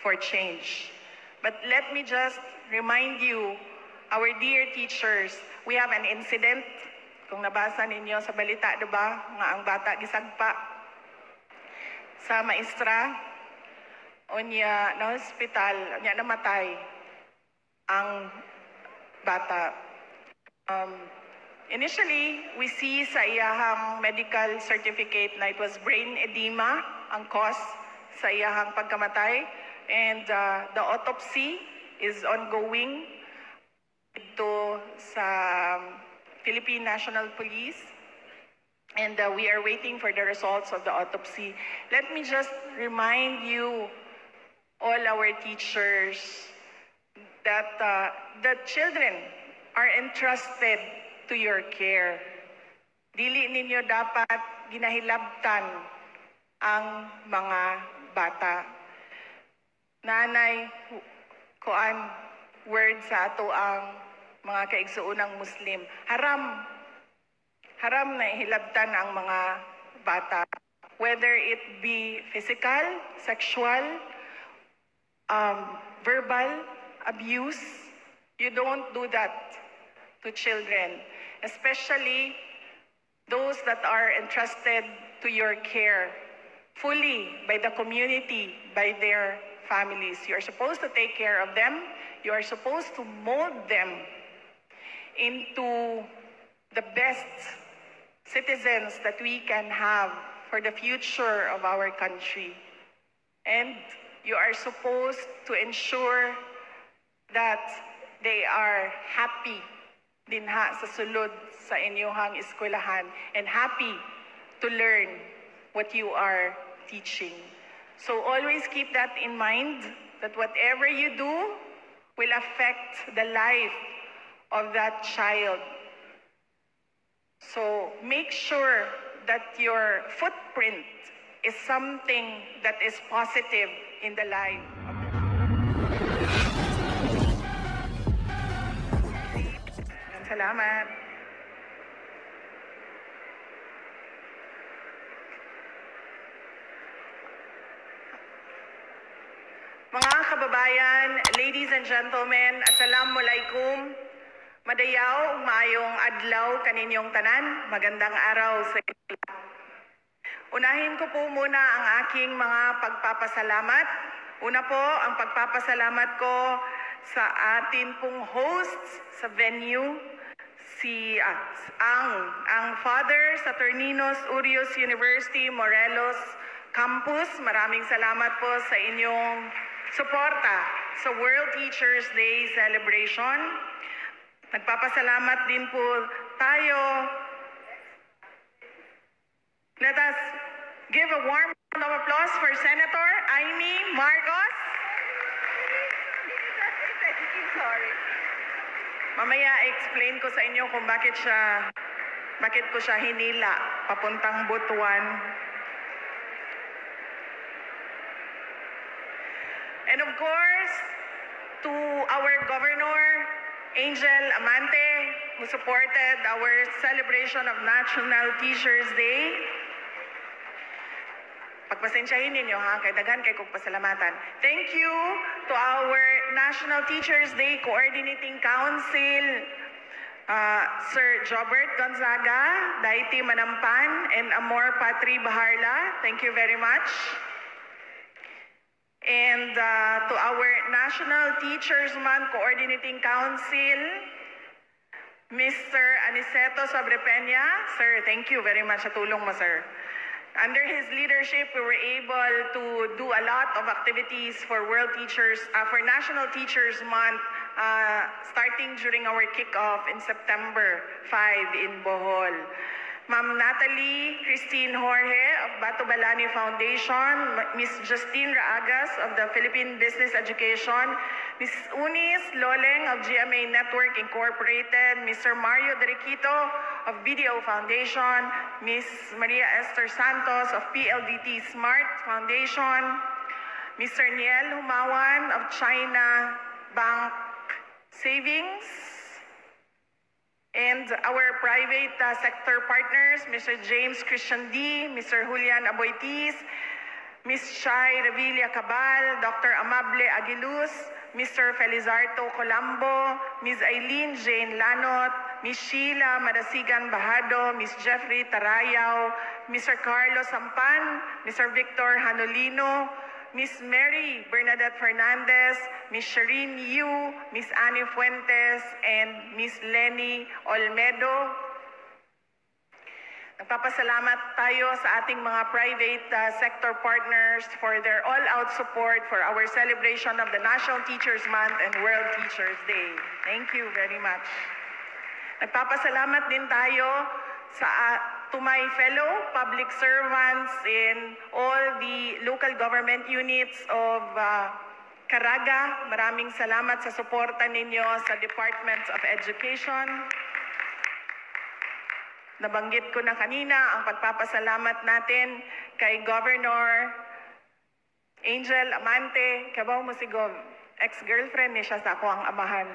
for change. But let me just remind you, our dear teachers, we have an incident. Kung nabasa ninyo sa balita, diba, nga ang bata gisagpa sa maestra, o niya na hospital, niya namatay ang bata. Initially, we see sa iyahang medical certificate na it was brain edema ang cause sa iyahang pagkamatay, and the autopsy is ongoing ito sa Philippine National Police, and we are waiting for the results of the autopsy. Let me just remind you, all our teachers, that the children are entrusted to your care. Dili ninyo dapat ginahilabtan ang mga bata. Nanay, kuan word sa ato ang mga kaigsuunang Muslim. Haram na ihilabtan ang mga bata. Whether it be physical, sexual, verbal abuse, you don't do that to children, especially those that are entrusted to your care fully by the community, by their families. You are supposed to take care of them. You are supposed to mold them into the best citizens that we can have for the future of our country. And you are supposed to ensure that they are happy dinha sa sulod sa inyong eskwelahan and happy to learn what you are teaching. So always keep that in mind, that whatever you do will affect the life of that child. So make sure that your footprint is something that is positive in the life of the child. Salamat. Mga kababayan, ladies and gentlemen, assalamualaikum. Madayaw, maayong adlaw kaninyong tanan. Magandang araw sa inyo. Unahin ko po muna ang aking mga pagpapasalamat. Una po, ang pagpapasalamat ko sa atin pong hosts sa venue, ang Father Saturninos Urios University Morelos Campus. Maraming salamat po sa inyong suporta sa World Teachers Day celebration. Nagpapasalamat din po tayo. Let us give a warm round of applause for Senator Amy Marcos. Sorry. Mamaya explain ko sa inyo kung bakit ko siya hinila papuntang Butuan. And of course, to our Governor, Angel Amante, who supported our celebration of National Teachers Day. Pagpasensyahin ninyo ha, kay daghan kay kong pasalamatan. Thank you to our National Teachers Day Coordinating Council, Sir Jobert Gonzaga, Daiti Manampan, and Amor Patri Baharla. Thank you very much. And to our National Teachers Month Coordinating Council, Mr. Aniceto Sobrepeña. Sir, thank you very much sa tulong mo, sir. Under his leadership, we were able to do a lot of activities for for National Teachers Month, starting during our kickoff in September 5 in Bohol. Ma'am Natalie Christine Jorge of Batubalani Foundation, Ms. Justine Raagas of the Philippine Business Education, Ms. Unis Loleng of GMA Network Incorporated, Mr. Mario Derequito of BDO Foundation, Ms. Maria Esther Santos of PLDT Smart Foundation, Mr. Niel Humawan of China Bank Savings, and our private sector partners, Mr. James Christian D., Mr. Julian Aboitis, Ms. Shai Revilla Cabal, Dr. Amable Aguiluz, Mr. Felizardo Colambo, Ms. Eileen Jane Lanot, Ms. Sheila Madasigan Bahado, Ms. Jeffrey Tarayaw, Mr. Carlos Sampan, Mr. Victor Hanolino, Ms. Mary Bernadette Fernandez, Ms. Shireen Yu, Ms. Annie Fuentes, and Ms. Lenny Olmedo. Nagpapasalamat tayo sa ating mga private sector partners for their all-out support for our celebration of the National Teachers Month and World Teachers Day. Thank you very much. Nagpapasalamat din tayo to my fellow public servants in all the local government units of Caraga. Maraming salamat sa suporta ninyo sa Departments of Education. Nabanggit ko na kanina ang pagpapasalamat natin kay Governor Angel Amante. Kabaw mo si Gov, ex-girlfriend ni siya sa ako ang amahan.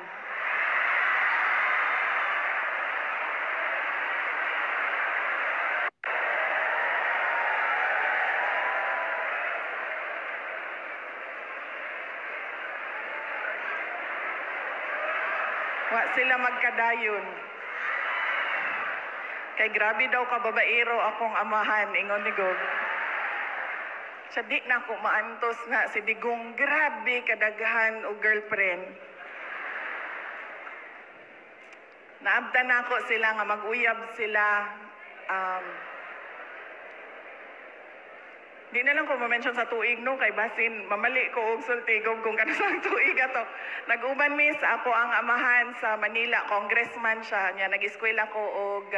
Wa sila magkadayon. Kay grabe daw ka babaero akong amahan, ingon ni Gov. Sa di na ako maantos nga si Digong, grabe kadaghan o girlfriend. Naabtan na ako sila nga mag-uyab sila. Di na lang ko ma-mention sa tuig no, kay basin mamali ko og sultigog kung kanang tuig ato. Nag-uban mi sa ako ang amahan sa Manila, congressman siya, nya nag-eskwela ko og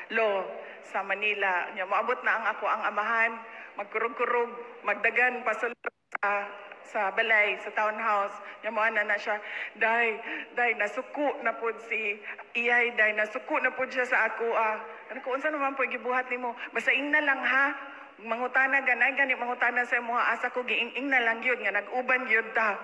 law sa Manila. Nya moabot na ang ako ang amahan, magkurog-kurog, magdagan pasulod sa balay, sa townhouse. Nya mo na siya, day nasuko na pud si iyay, day nasuko na pud siya sa ako. Ano ko unsa naman po gibuhat nimo? Basaing na lang ha. Mangutana ganay gani mangutana sa mga asa ko giing na lang gyud nga nag-uban gyud ta.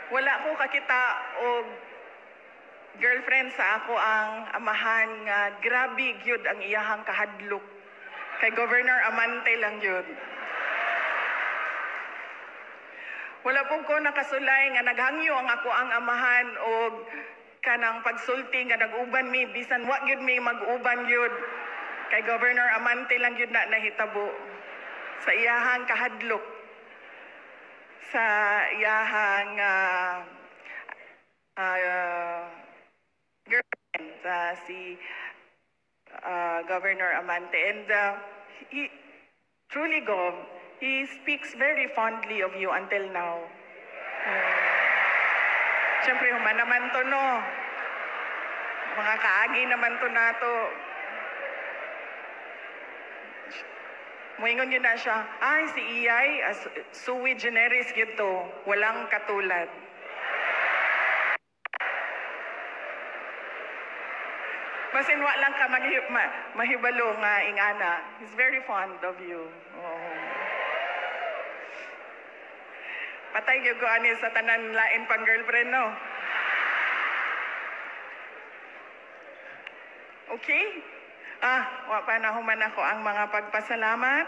Wala ko kakita og girlfriend sa ako ang amahan nga grabe gyud ang iyahang kahadlok. Kay Governor Amante lang yun. Wala po ko nakasulay nga naghangyo ang ako ang amahan o kanang pagsulti nga nag-uban mi, bisan wa gyud mi mag-uban yun. Kay Governor Amante lang yun na nahitabo sa iyahang kahadlok. Sa iyahang girlfriend, si Governor Amante. And he truly, Gov, he speaks very fondly of you until now. Siyempre, human naman to, no? Mga kaagi naman to na to. Muingon yun na siya, ay, si Iyay, sui generis yun to, walang katulad. Basin wa lang ka mahibalo nga ingana. He's very fond of you. Oh. Patay gyud ko ani sa tanan lain pang girlfriend no. Okay? Wa pa na human ako ang mga pagpasalamat.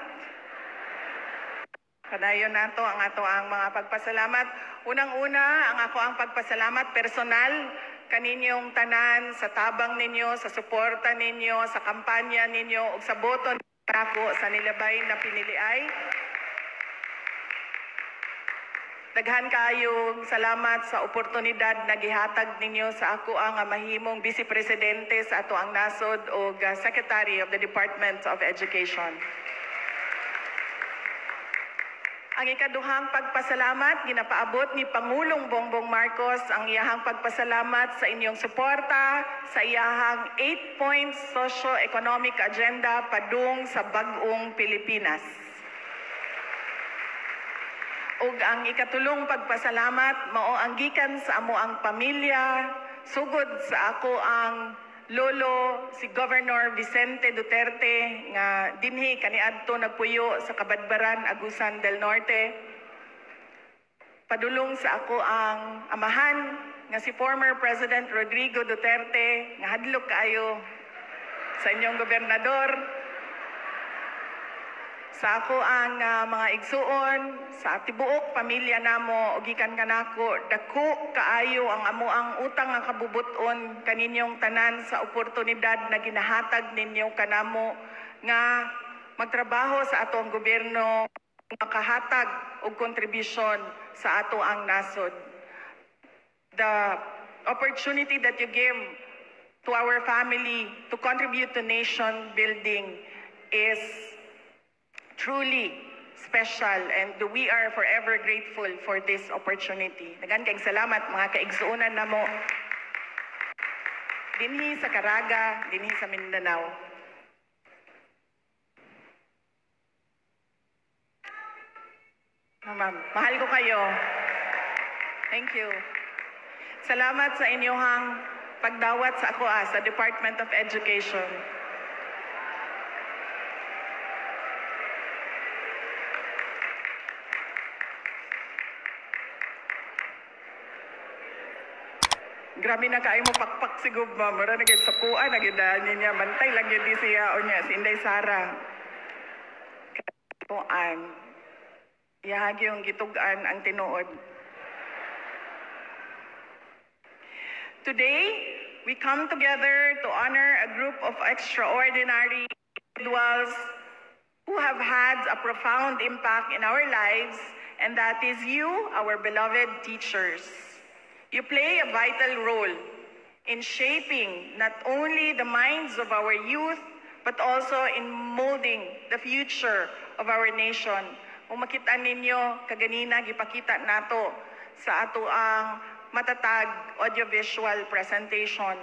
Padayon nato ang ato ang mga pagpasalamat. Unang-una, ang ako ang pagpasalamat personal kaninyong tanan sa tabang ninyo, sa suporta ninyo, sa kampanya ninyo, ug sa boto nako sa nilabay na piniliay. Daghan kayong salamat sa oportunidad na gihatag ninyo sa ako ang mahimong Vice Presidente sa ato ang nasod ug Secretary of the Department of Education. Ang ikaduhang pagpasalamat, ginapaabot ni Pangulong Bongbong Marcos ang iyahang pagpasalamat sa inyong suporta sa iyahang 8-point socio-economic agenda padung sa bag-ong Pilipinas. Ug ang ikatulong pagpasalamat mao ang gikan sa amo ang pamilya, sugod sa ako ang lolo si Governor Vicente Duterte nga dinhi kaniadto nagpuyo sa Kabadbaran, Agusan del Norte. Padulong sa ako ang amahan nga si former President Rodrigo Duterte nga hadlok kaayo sa inyong gobernador. Sa ako ang mga igsuon, sa tibuok pamilya namo, ug gikan kanako, dako kaayo ang amoang utang nga kabubuton kaninyong tanan sa oportunidad na ginahatag ninyo kanamo nga magtrabaho sa ato ang gobyerno, makahatag og kontribusyon sa ato ang nasod. The opportunity that you give to our family to contribute to nation building is truly special, and we are forever grateful for this opportunity. Daghang kayong salamat mga kaigsuonan namo dinhi sa Caraga, dinhi sa Mindanao. Ma'am, mahal ko kayo. Thank you. Salamat sa inyong pagdawat sa ako sa Department of Education. Grabe na kayo mo pakpak si Gubma. Mura na sa kuha, nagidaan niya. Bantay lang yun di siya o niya, si Inday Sara. Katuan. Ihagi yung gitugan ang tinuod. Today, we come together to honor a group of extraordinary individuals who have had a profound impact in our lives, and that is you, our beloved teachers. You play a vital role in shaping not only the minds of our youth, but also in molding the future of our nation. Kung makita ninyo, kaganina, gipakita nato sa ato ang matatag audiovisual presentation.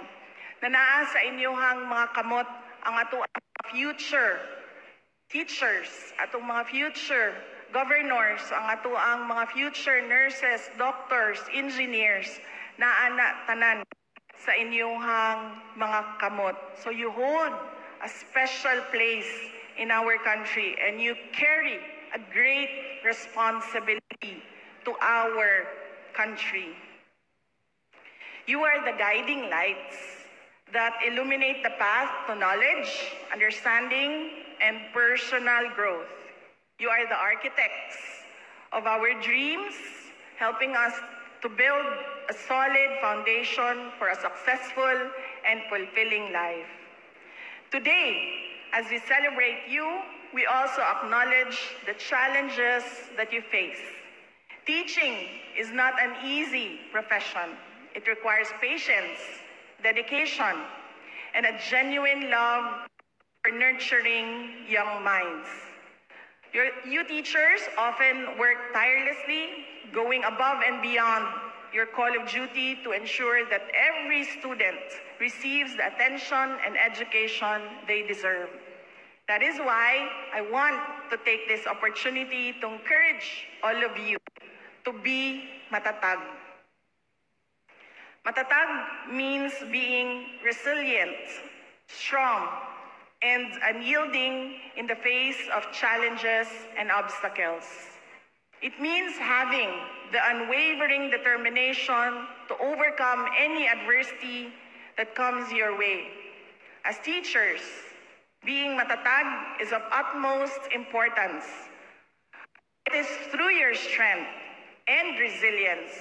Nanaa sa inyohang mga kamot ang ato ang future teachers, atong mga future governors, ang ato ang mga future nurses, doctors, engineers, na ana tanan sa inyong mga kamot. So you hold a special place in our country, and you carry a great responsibility to our country. You are the guiding lights that illuminate the path to knowledge, understanding, and personal growth. You are the architects of our dreams, helping us to build a solid foundation for a successful and fulfilling life. Today, as we celebrate you, we also acknowledge the challenges that you face. Teaching is not an easy profession. It requires patience, dedication, and a genuine love for nurturing young minds. You teachers often work tirelessly, going above and beyond your call of duty to ensure that every student receives the attention and education they deserve. That is why I want to take this opportunity to encourage all of you to be matatag. Matatag means being resilient, strong, and unyielding in the face of challenges and obstacles. It means having the unwavering determination to overcome any adversity that comes your way. As teachers, being matatag is of utmost importance. It is through your strength and resilience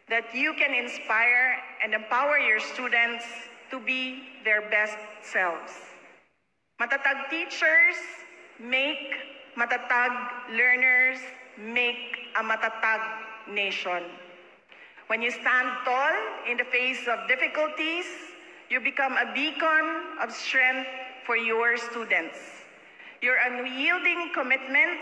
that you can inspire and empower your students to be their best selves. Matatag teachers make matatag learners, make a matatag nation. When you stand tall in the face of difficulties, you become a beacon of strength for your students. Your unyielding commitment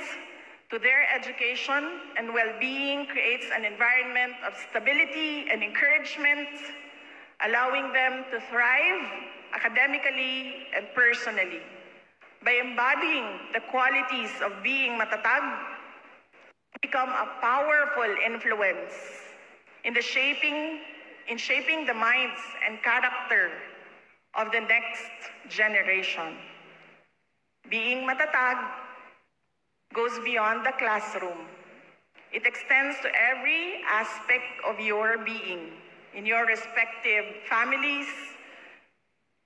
to their education and well-being creates an environment of stability and encouragement, allowing them to thrive academically and personally. By embodying the qualities of being matatag, become a powerful influence in shaping the minds and character of the next generation. Being matatag goes beyond the classroom. It extends to every aspect of your being, in your respective families,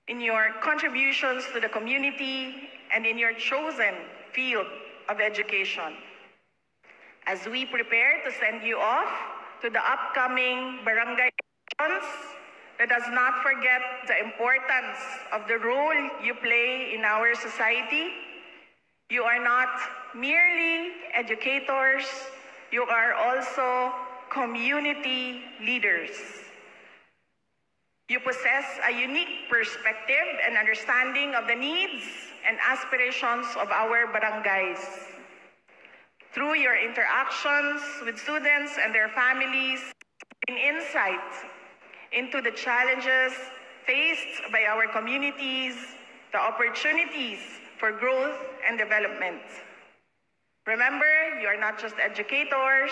in your contributions to the community, and in your chosen field of education. As we prepare to send you off to the upcoming barangay elections, let us not forget the importance of the role you play in our society. You are not merely educators, you are also community leaders. You possess a unique perspective and understanding of the needs and aspirations of our barangays. Through your interactions with students and their families, gain insight into the challenges faced by our communities, the opportunities for growth and development. Remember, you are not just educators,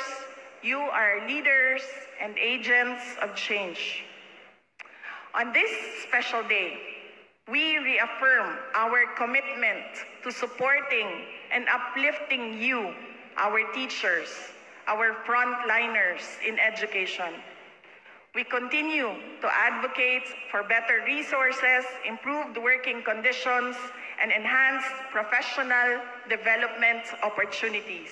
you are leaders and agents of change. On this special day, we reaffirm our commitment to supporting and uplifting you, our teachers, our frontliners in education. We continue to advocate for better resources, improved working conditions, and enhanced professional development opportunities.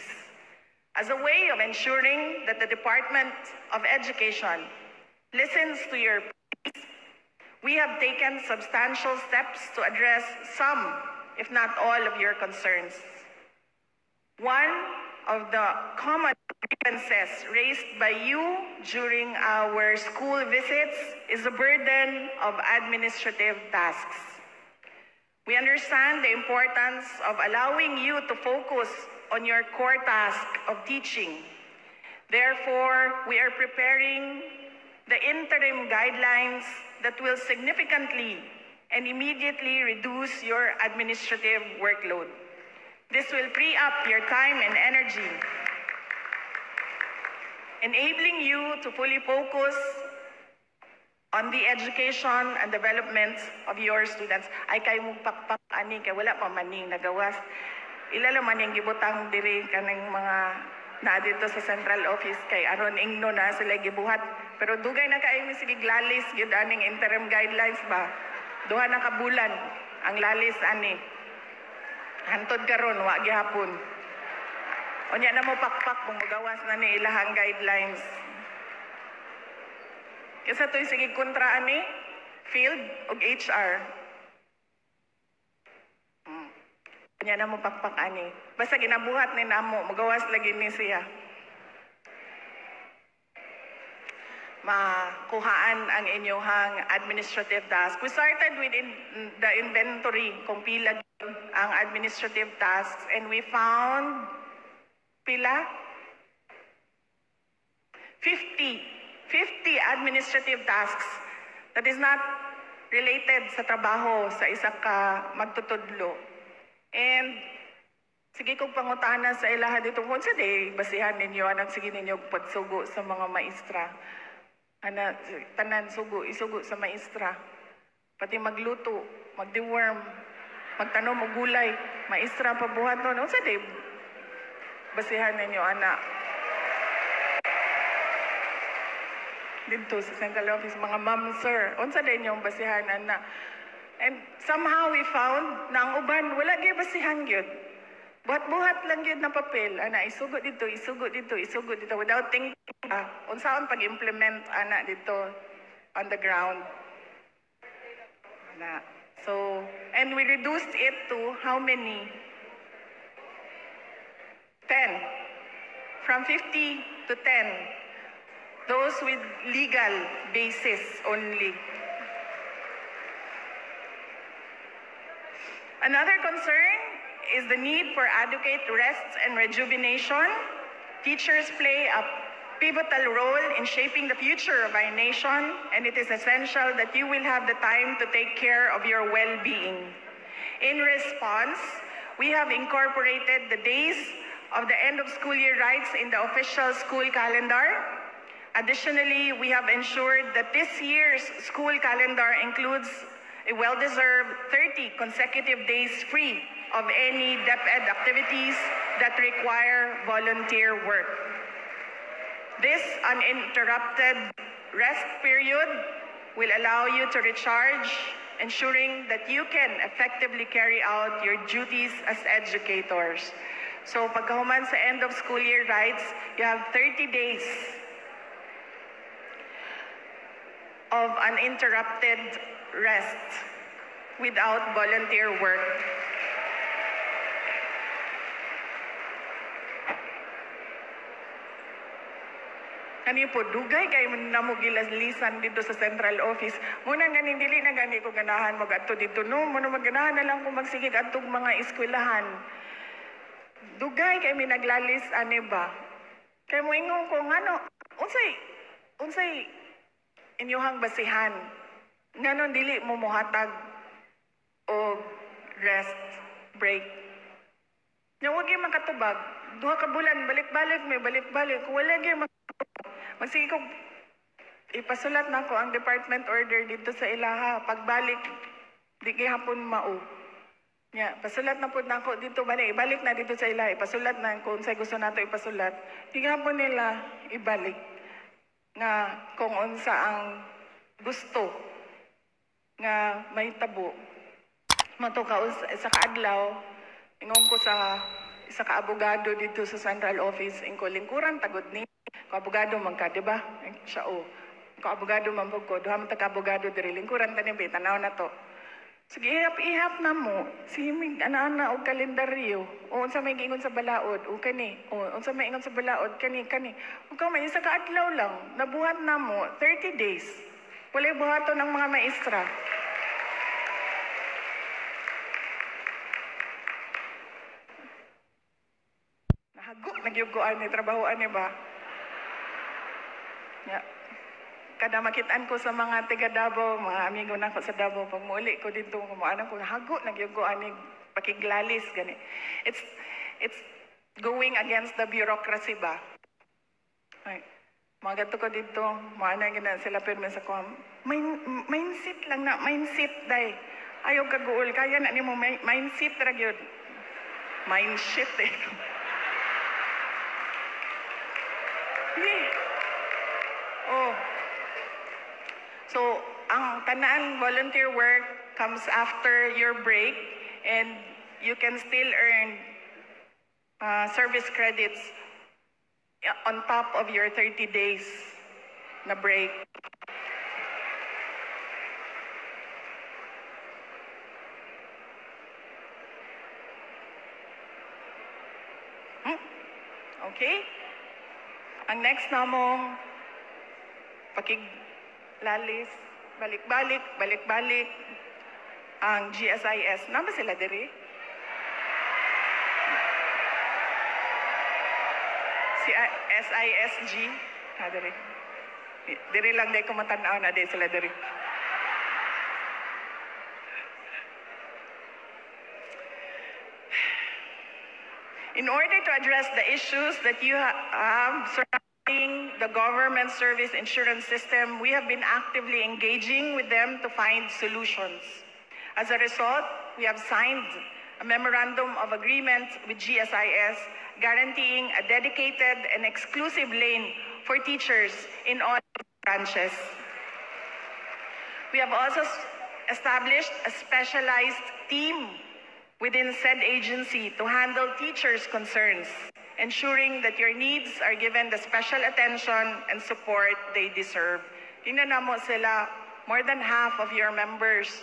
As a way of ensuring that the Department of Education listens to your pleas, we have taken substantial steps to address some, if not all, of your concerns. One of the common grievances raised by you during our school visits is the burden of administrative tasks. We understand the importance of allowing you to focus on your core task of teaching. Therefore, we are preparing the interim guidelines that will significantly and immediately reduce your administrative workload. This will free up your time and energy, enabling you to fully focus on the education and development of your students. Ay kay mugpakpak ani kay wala pa maning nagawas. Ilala man yung gibutang diri kanang mga na dito sa central office kay aron ingno na sila gibuhat. Pero dugay na kayo sige lalis gyud aning interim guidelines ba. Duha na ka bulan ang lalis ani. Hantod karon wa gihapon. Unya na mo pakpak kung magawas na ni ilahang guidelines. Kasi ito'y sige kontra ani, field o HR. Kanya na mo pakpak ani. Basta ginabuhat ni namo, magawas lagi ni siya. Makuhaan ang inyong administrative task. We started with the inventory kung pila ang administrative tasks and we found pila? 50 administrative tasks that is not related sa trabaho sa isa ka magtutudlo. And sige kong pangutana sa ilaha dito kung sa day, basihan ninyo, anak sige ninyo pagsugo sa mga maestra. Ana, tanan sugo, isugo sa maestra. Pati magluto, magdeworm, magtanom og gulay, maestra pabuhat no. Sa day, basihan ninyo, anak. Dito sa central office, mga ma'am, sir, unsa din yung basihan na. And somehow we found na ang uban, wala gyud basihan gyud. Buhat-buhat lang gyud na papel, ana, isugot dito, without thinking, unsaon pag-implement, ana, dito, on the ground. Ana. So, and we reduced it to how many? 10. From 50 to 10. Those with legal basis only. Another concern is the need for adequate rest and rejuvenation. Teachers play a pivotal role in shaping the future of our nation, and it is essential that you will have the time to take care of your well-being. In response, we have incorporated the days of the end of school year rights in the official school calendar. Additionally, we have ensured that this year's school calendar includes a well-deserved 30 consecutive days free of any DepEd activities that require volunteer work. This uninterrupted rest period will allow you to recharge, ensuring that you can effectively carry out your duties as educators. So pagkahuman sa end of school year rights, you have 30 days of uninterrupted rest without volunteer work. Kani po, dugay kay namugilas-lisan dito sa central office. Muna ganing dili na gani ko ganahan mag-adto dito. No, muna magganahan na lang kung magsigig adtong mga eskwelahan. Dugay kay mi naglalis ani ba? Kay mo ingon ko ngano, unsay inyuhang basihan. Nganon dili mo mohatag o rest break. Nya wag gyud makatubag. Duha ka bulan balik-balik may balik-balik. Wala gyud magsige ko ipasulat na ko ang department order dito sa ilaha. Pagbalik di gihapon mao. Nya pasulat na pud nako dito bali ibalik na dito sa ilaha. Ipasulat na kung unsay gusto nato ipasulat. Di gihapon nila ibalik nga kung unsa ang gusto nga may tabo. Mato ka sa kaadlaw ingon ko sa isa ka abogado dito sa central office ingko lingkuran tagod ni ko abogado man ka, di ba? Siya o. Ko abogado man ko, duha man ta ka abogado diri lingkuran tani ba tanaw na to. Sige ihap na mo simig ana-ana og kalendaryo. O unsa may giingon sa balaod o kani. O unsa may ingon sa balaod kani. Ug may isa ka adlaw lang nabuhat na mo 30 days. Walay buhaton ng mga maestra. Nahago nagyugoan ni trabahoan ni ba? Yeah. Kada makitaan ko sa mga taga Davao, mga amigo na ko sa Davao, pag muli ko dito, kumuanang ko, nahago, nagyugo aning pakiglalis, gani. It's going against the bureaucracy ba? Ay, mga gato ko dito, maanang gina sila pirme sa ko, mindset lang na, mindset, day. Ayaw kaguol, kaya na ni mo, mindset ra gyud. Mindset eh. Oh. So, ang tanan volunteer work comes after your break and you can still earn service credits on top of your 30 days na break. Okay? Ang next namong pakiglalis, balik-balik, ang GSIS. Nama sila diri? Si SISG? Diri. Diri lang day ko matanaw na day sila diri. In order to address the issues that you have surrounding the government service insurance system, we have been actively engaging with them to find solutions. As a result, we have signed a memorandum of agreement with GSIS guaranteeing a dedicated and exclusive lane for teachers in all branches. We have also established a specialized team within said agency to handle teachers' concerns, ensuring that your needs are given the special attention and support they deserve. Tingnan na mo sila, more than half of your members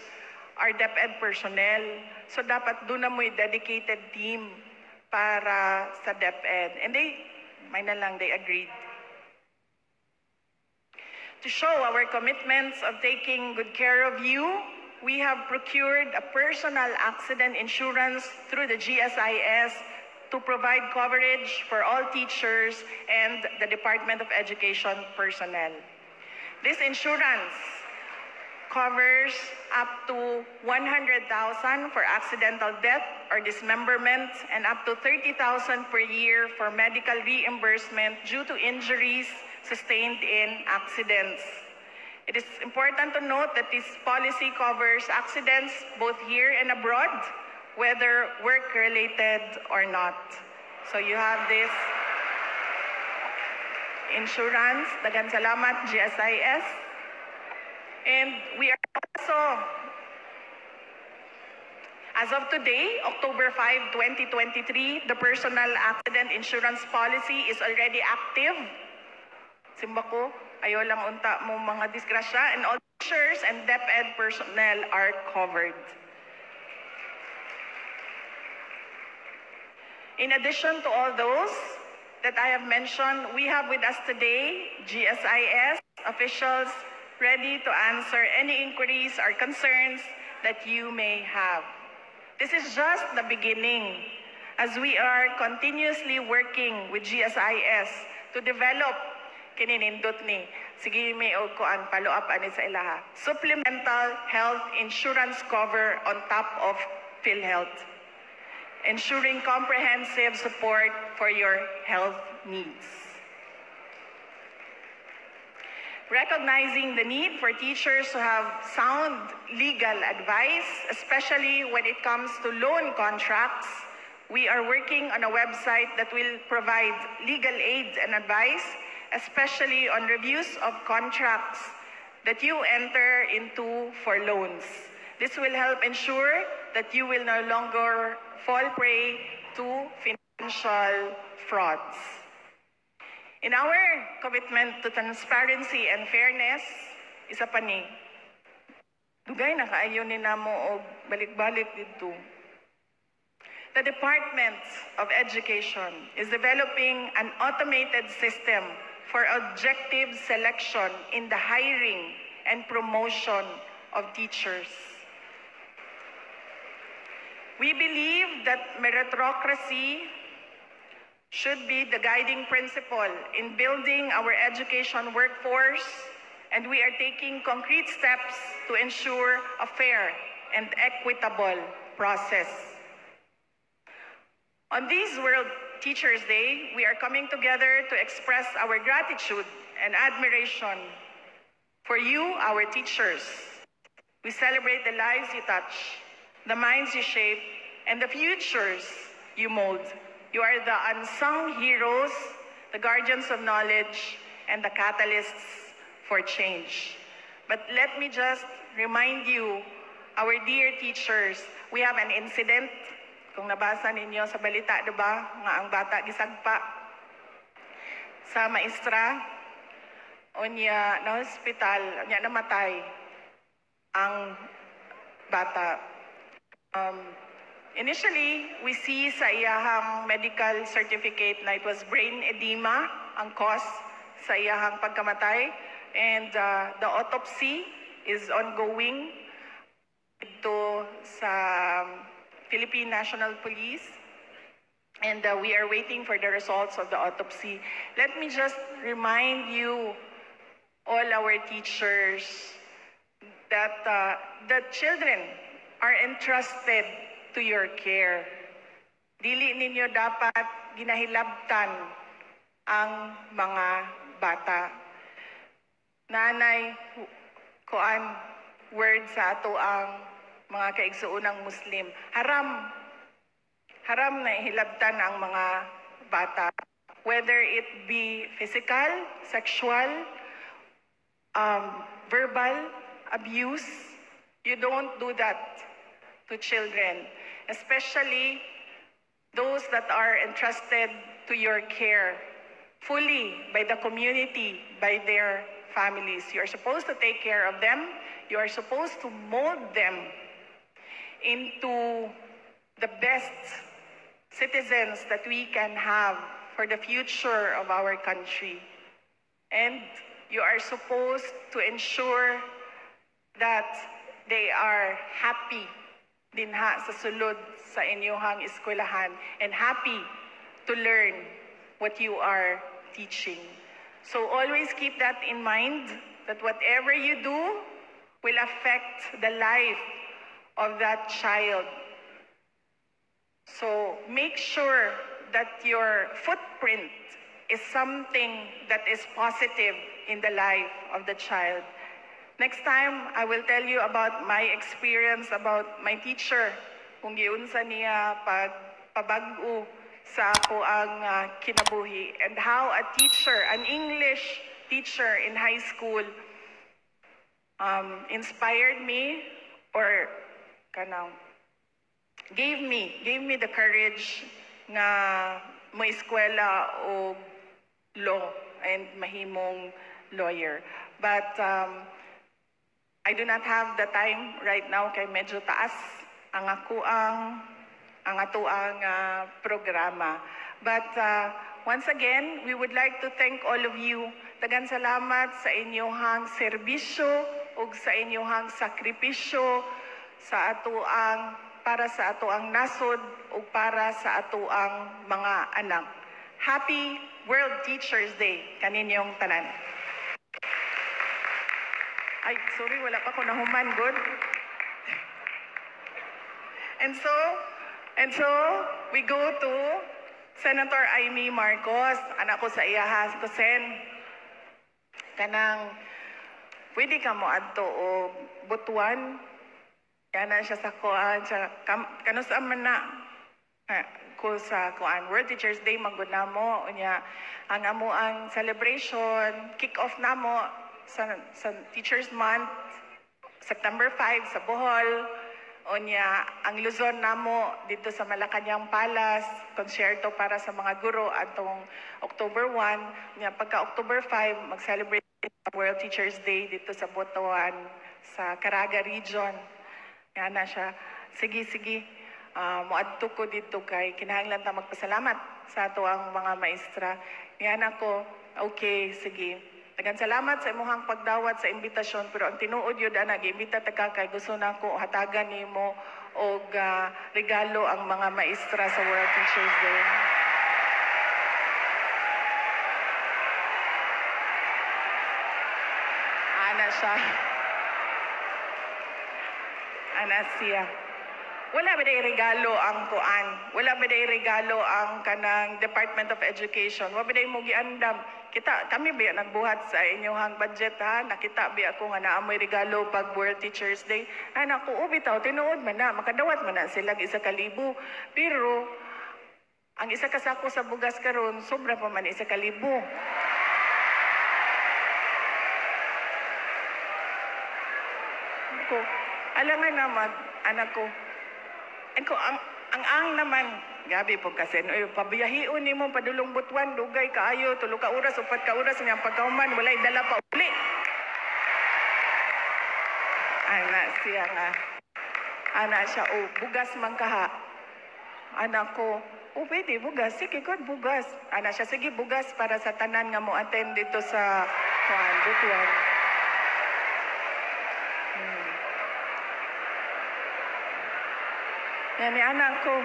are DepEd personnel. So dapat doon na mo dedicated team para sa DepEd. And they agreed. To show our commitments of taking good care of you, we have procured a personal accident insurance through the GSIS to provide coverage for all teachers and the Department of Education personnel. This insurance covers up to 100,000 for accidental death or dismemberment and up to 30,000 per year for medical reimbursement due to injuries sustained in accidents. It is important to note that this policy covers accidents both here and abroad, whether work-related or not. So you have this insurance. Daghang salamat, GSIS. And we are also, as of today, October 5, 2023, the personal accident insurance policy is already active. Simba ko, ayaw lang unta mo mga disgrasya, and all teachers and DepEd personnel are covered. In addition to all those that I have mentioned, we have with us today GSIS officials ready to answer any inquiries or concerns that you may have. This is just the beginning, as we are continuously working with GSIS to develop kininindot ni sige may og kuan follow up ani sa ilaha supplemental health insurance cover on top of PhilHealth, ensuring comprehensive support for your health needs. Recognizing the need for teachers to have sound legal advice, especially when it comes to loan contracts, we are working on a website that will provide legal aids and advice, especially on reviews of contracts that you enter into for loans. This will help ensure that you will no longer fall prey to financial frauds. In our commitment to transparency and fairness, isa pa ni, dugay na kaayo ni namo og balik-balik dito. The Department of Education is developing an automated system for objective selection in the hiring and promotion of teachers. We believe that meritocracy should be the guiding principle in building our education workforce, and we are taking concrete steps to ensure a fair and equitable process. On this World Teachers' Day, we are coming together to express our gratitude and admiration for you, our teachers. We celebrate the lives you touch, the minds you shape, and the futures you mold. You are the unsung heroes, the guardians of knowledge, and the catalysts for change. But let me just remind you, our dear teachers, we have an incident. Kung nabasa ninyo sa balita, diba, nga ang bata gisagpa sa maestra, unya na hospital, unya namatay ang bata. Initially, we see sa iyahang medical certificate na it was brain edema ang cause sa iyahang pagkamatay, and the autopsy is ongoing ito sa Philippine National Police, and we are waiting for the results of the autopsy. Let me just remind you, all our teachers, that the children are entrusted to your care. Dili ninyo dapat ginahilabtan ang mga bata. Nanay, kuan word sa ato ang mga kaigsuunang Muslim. Haram na ihilabtan ang mga bata. Whether it be physical, sexual, verbal abuse, you don't do that to children, especially those that are entrusted to your care fully by the community, by their families. You are supposed to take care of them. You are supposed to mold them into the best citizens that we can have for the future of our country. And you are supposed to ensure that they are happy dinha sa sulod sa inyong eskwelahan and happy to learn what you are teaching. So always keep that in mind, that whatever you do will affect the life of that child. So make sure that your footprint is something that is positive in the life of the child. Next time, I will tell you about my experience about my teacher, kung giunsa niya pabag-o sa ako ang kinabuhi, and how a teacher, an English teacher in high school, inspired me or gave me the courage nga mo eskwela o law and mahimong lawyer. But I do not have the time right now kay medyo taas ang atuang programa. But once again, we would like to thank all of you. Daghang salamat sa inyong serbisyo ug sa inyong sakripisyo sa atuang para sa atuang nasod ug para sa atuang mga anak. Happy World Teachers Day kaninyong tanan. Ay, sorry, wala pa ko nahuman, good. And so we go to Senator Amy Marcos, anak ko sa iyahas ko sen. Kanang pwede ka mo adto o butuan. Kana siya sa kuan sa kano sa man na ko sa kuan World Teachers Day magud namo unya ang amo ang celebration kick off namo sa Teachers Month September 5 sa Bohol. Unya, ang Luzon namo dito sa Malacañang Palace, konsyerto para sa mga guro atong October 1. Unya, pagka October 5, mag-celebrate World Teachers Day dito sa Butuan, sa Caraga Region. Yan na siya. Sige. Muadto ko dito kay kinahanglan ta magpasalamat sa ato ang mga maestra. Yan ako, okay, sige. Daghang salamat sa imong pagdawat sa imbitasyon, pero ang tinuod yun nag-imbita ta ka kay gusto nako hatagan nimo og regalo ang mga maestra sa World Teachers Day. Ana siya. Wala ba day regalo ang kuan? Wala ba day regalo ang kanang Department of Education? Wala ba day mo giandam? Kami ba nagbuhat sa inyong budget ha? Nakita ba ako nga naamoy regalo pag World Teachers Day? Anak ko, bitaw, tinuod man na, makadawat man na sila 1,000. Pero, ang isa kasako sa bugas karon sobra pa man 1,000. Alangan naman, anak ko, ang naman, gabi po kasi, pabiyahiun ni mo, padulong butuan, dugay kaayo, 3 ka oras, 4 ka oras, niyang pagkauman, walay dala pa uli. Ana siya, bugas man kaha. Anak ko, pwede, bugas, sige God, bugas. Ana siya, sige, bugas para sa tanan nga mo attend dito sa butuan. Yan ni anak ko.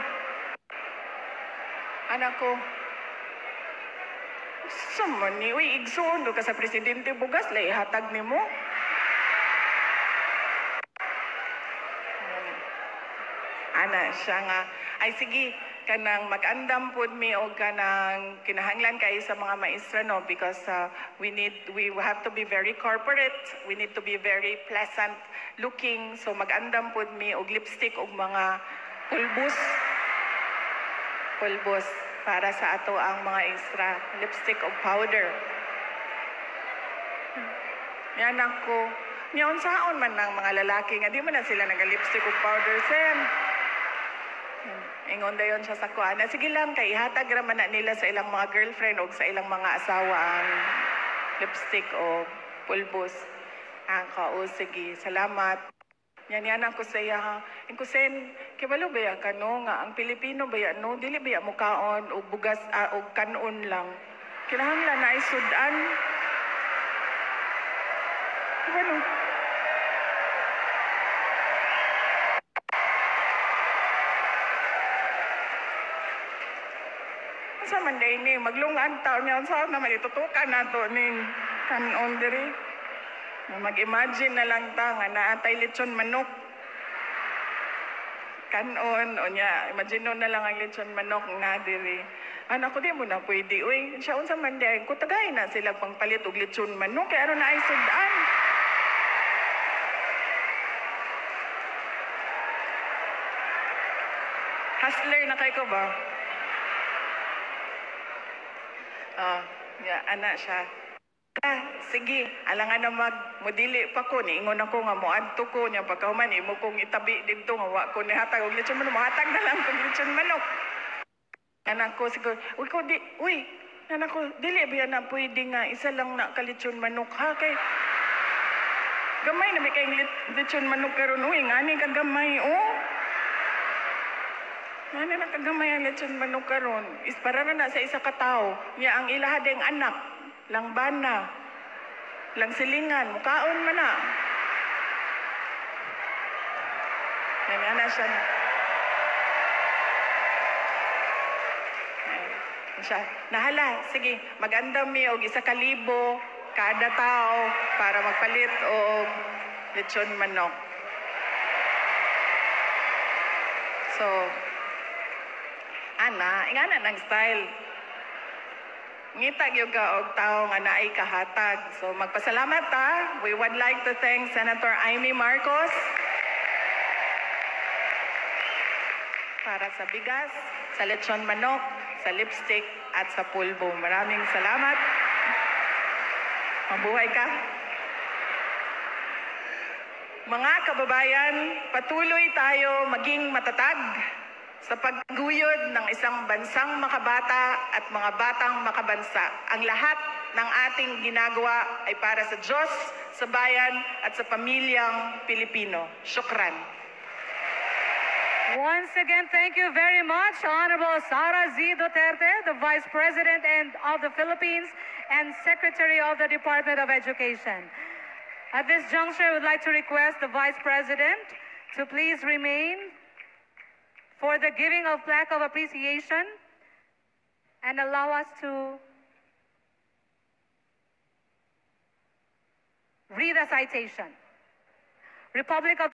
Saman ni, igsoon ka sa presidente bugas, lay hatag ni mo. Ana siya nga, ay sige, kanang mag-andam pod mi o kanang kinahanglan kay sa mga maestra no, because we have to be very corporate, we need to be very pleasant looking, so mag-andam pod mi og lipstick og mga pulbos para sa ato ang mga extra lipstick o powder. Yan ako. Ngayon saon man ng mga lalaki nga di man na sila nag-lipstick o powder sen. Ingon dayon siya sa kuan. Sige lang kay ihatag ra man na nila sa ilang mga girlfriend o sa ilang mga asawa ang lipstick o pulbos. Sige, salamat. Yan ako sa iya ha. Kusen, kibalo ba ya kano nga ang Pilipino ba ya no dili ba ya mukaon o bugas o kanon lang. Kinahanglan na isudan. Ano? Sa manday ni maglungan taon niya sa naman itutukan nato ning kanon diri. Mag-imagine na lang ta nga naatay lechon manok. Kanon, imagine na lang ang lechon manok na diri. Anak ko di mo na pwede, siya unsa man di, ko tagay na sila pang palit og lechon manok, kaya ano na ay sudan. Hustler na kay ko ba? Ana siya. Sige, alangan na mudili pa ko, niingon ako nga moadto ko niya, pagkahuman, imo kong itabi dito, nga wa ko ni hatag, og lechon manok, mahatag na lang kong lechon manok. Anak ko, siguro, anak ko, dili ba yan na pwede nga, isa lang na kalechon manok, ha, kay, gamay na may kayong lechon manok karon, ngani ka gamay, ngani na kagamay ang lechon manok karon, is para na sa isa ka tao, niya ang ilahadeng anak, lang bana, lang silingan, mukaon man na. Nangana siya na. Siya, nahala, sige, mag-andam mi og 1,000 kada tao para magpalit og lechon manok. So, ingana ng style. Ngita gyud ka og tao nga naay kahatag. So magpasalamat ta. We would like to thank Senator Amy Marcos para sa bigas, sa lechon manok, sa lipstick at sa pulbo. Maraming salamat. Mabuhay ka. Mga kababayan, patuloy tayo maging matatag sa pagguyod ng isang bansang makabata at mga batang makabansa. Ang lahat ng ating ginagawa ay para sa Diyos, sa bayan at sa pamilyang Pilipino. Syukran. Once again, thank you very much, Honorable Sara Z. Duterte, the Vice President of the Philippines and Secretary of the Department of Education. At this juncture, I would like to request the Vice President to please remain for the giving of plaque of appreciation and allow us to read a citation. Republic of